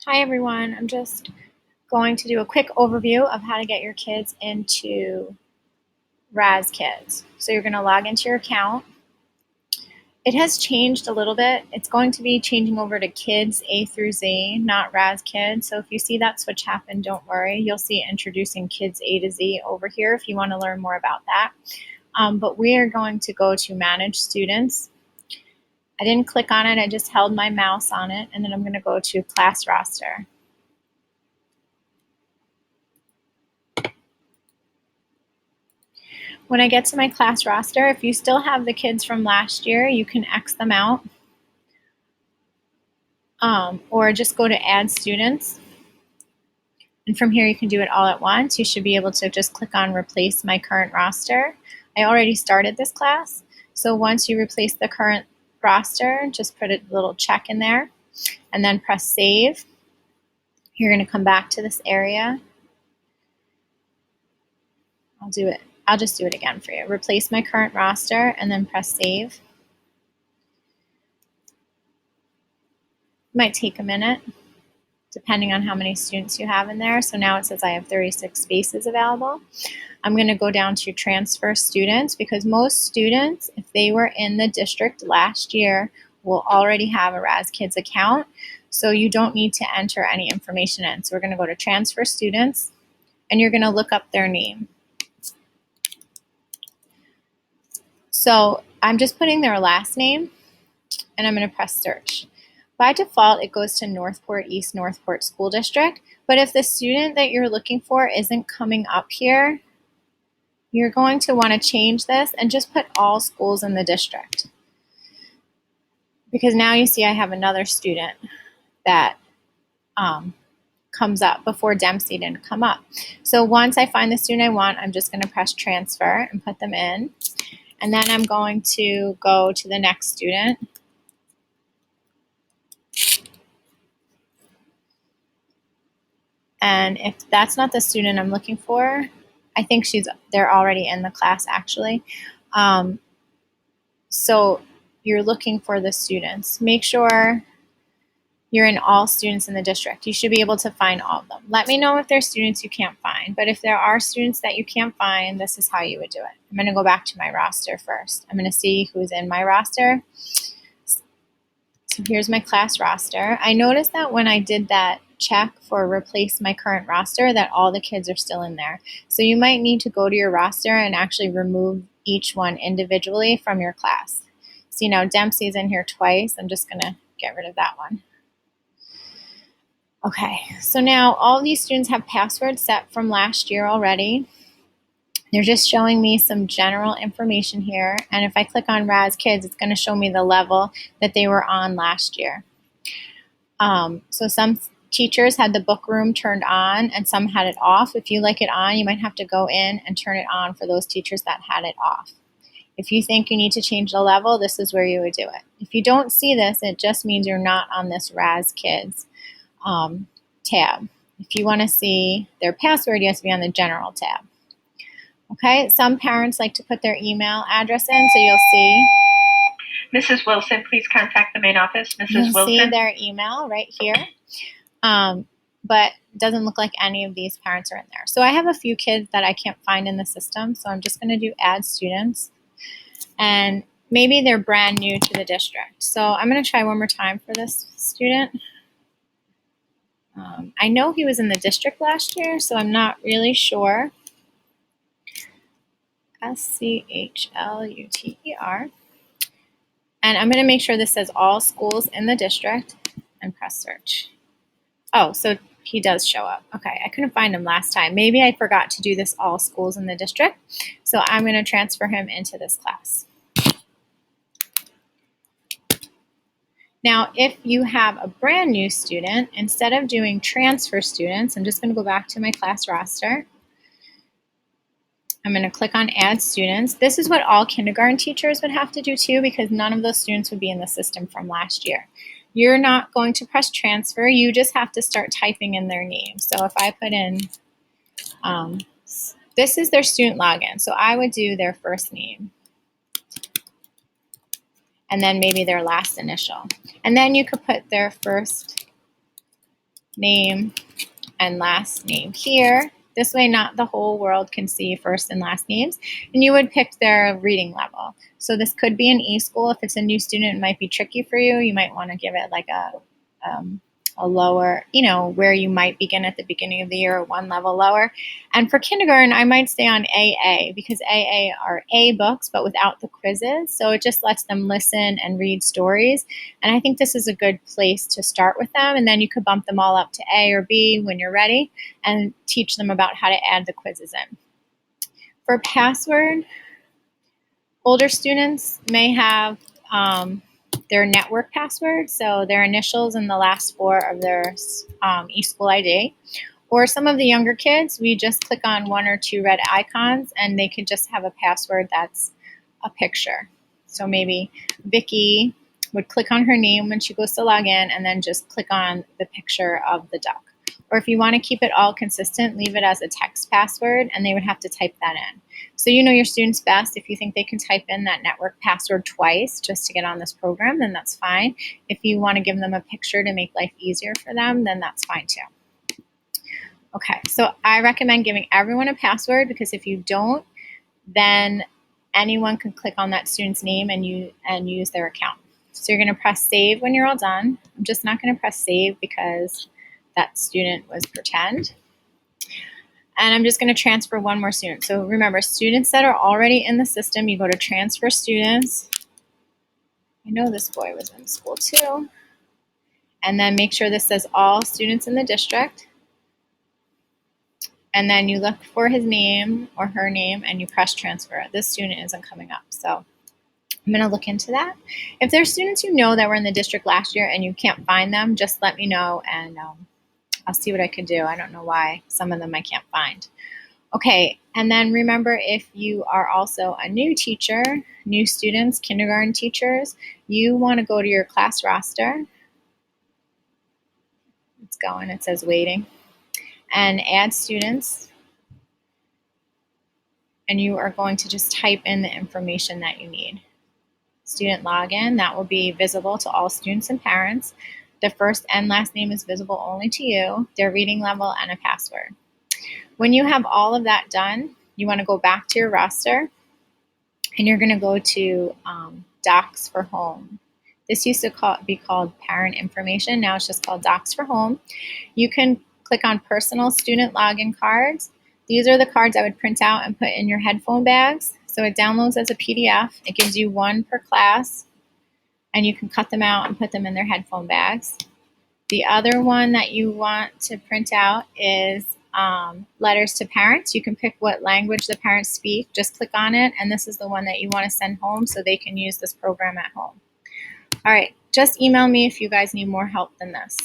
Hi everyone, I'm just going to do a quick overview of how to get your kids into Raz Kids. So you're going to log into your account. It has changed a little bit. It's going to be changing over to Kids A through Z, not Raz Kids. So if you see that switch happen, don't worry. You'll see introducing Kids A to Z over here if you want to learn more about that. But we are going to go to Manage Students. I didn't click on it, I just held my mouse on it, and then I'm going to go to Class Roster. When I get to my class roster, if you still have the kids from last year, you can X them out. Or just go to Add Students. And from here, you can do it all at once. You should be able to just click on Replace My Current Roster. I already started this class. So once you replace the current roster, just put a little check in there and then press Save. You're going to come back to this area. I'll just do it again for you. Replace my current roster and then press Save. It might take a minute depending on how many students you have in there. So now it says I have 36 spaces available. I'm going to go down to transfer students because most students, if they were in the district last year, will already have a Raz Kids account. So you don't need to enter any information in. So we're going to go to transfer students and you're going to look up their name. So I'm just putting their last name and I'm going to press search. By default, it goes to Northport East Northport School District, but if the student that you're looking for isn't coming up here, you're going to want to change this and just put all schools in the district. Because now you see I have another student that comes up. Before Dempsey didn't come up. So once I find the student I want, I'm just going to press transfer and put them in. And then I'm going to go to the next student. And if that's not the student I'm looking for, I think they're already in the class actually. So you're looking for the students. Make sure you're in all students in the district. You should be able to find all of them. Let me know if there's students you can't find, but if there are students that you can't find, this is how you would do it. I'm going to go back to my roster first. I'm going to see who's in my roster. So here's my class roster. I noticed that when I did that check for replace my current roster that all the kids are still in there. So you might need to go to your roster and actually remove each one individually from your class. See now Dempsey's in here twice. I'm just going to get rid of that one. Okay, so now all these students have passwords set from last year already. They're just showing me some general information here. And if I click on Raz Kids, it's going to show me the level that they were on last year. So some teachers had the book room turned on and some had it off. If you like it on, you might have to go in and turn it on for those teachers that had it off. If you think you need to change the level, this is where you would do it. If you don't see this, it just means you're not on this Raz Kids tab. If you want to see their password, you have to be on the general tab. Okay, some parents like to put their email address in, so you'll see. Mrs. Wilson, please contact the main office. Mrs. You'll Wilson. see their email right here, but it doesn't look like any of these parents are in there. So I have a few kids that I can't find in the system, so I'm just going to do add students, and maybe they're brand new to the district. So I'm going to try one more time for this student. I know he was in the district last year, so I'm not really sure. SCHLUTER. And I'm going to make sure this says all schools in the district and press search. Oh, so he does show up. Okay, I couldn't find him last time. Maybe I forgot to do this all schools in the district. So I'm going to transfer him into this class. Now, if you have a brand new student, instead of doing transfer students, I'm just going to go back to my class roster. I'm going to click on add students. This is what all kindergarten teachers would have to do too, because none of those students would be in the system from last year. You're not going to press transfer. You just have to start typing in their name. So if I put in, this is their student login. So I would do their first name and then maybe their last initial. And then you could put their first name and last name here. This way, not the whole world can see first and last names. And you would pick their reading level. So this could be an E-school. If it's a new student, it might be tricky for you. You might want to give it like a lower, where you might begin at the beginning of the year, or one level lower. And for kindergarten, I might stay on AA, because AA are A books, but without the quizzes. So it just lets them listen and read stories. And I think this is a good place to start with them. And then you could bump them all up to A or B when you're ready and teach them about how to add the quizzes in. For password, older students may have their network password, so their initials and the last four of their eSchool ID. Or some of the younger kids, we just click on one or two red icons and they could just have a password that's a picture. So maybe Vicky would click on her name when she goes to log in and then just click on the picture of the duck. Or if you want to keep it all consistent, leave it as a text password and they would have to type that in. So you know your students best. If you think they can type in that network password twice just to get on this program, then that's fine. If you want to give them a picture to make life easier for them, then that's fine too. Okay, so I recommend giving everyone a password, because if you don't, then anyone can click on that student's name and use their account. So you're going to press save when you're all done. I'm just not going to press save because that student was pretend. And I'm just going to transfer one more student. So remember, students that are already in the system, you go to transfer students. I know this boy was in school too. And then make sure this says all students in the district. And then you look for his name or her name and you press transfer. This student isn't coming up, so I'm going to look into that. If there's students you know that were in the district last year and you can't find them, just let me know and I'll see what I can do. I don't know why some of them I can't find. Okay, and then remember, if you are also a new teacher, new students, kindergarten teachers, you want to go to your class roster. It's going, it says waiting. And add students. And you are going to just type in the information that you need. Student login, that will be visible to all students and parents. The first and last name is visible only to you, their reading level, and a password. When you have all of that done, you want to go back to your roster and you're going to go to Docs for Home. This used to be called Parent Information. Now it's just called Docs for Home. You can click on Personal Student Login Cards. These are the cards I would print out and put in your headphone bags. So it downloads as a PDF. It gives you one per class, and you can cut them out and put them in their headphone bags. The other one that you want to print out is letters to parents. You can pick what language the parents speak. Just click on it, and this is the one that you want to send home so they can use this program at home. All right, just email me if you guys need more help than this.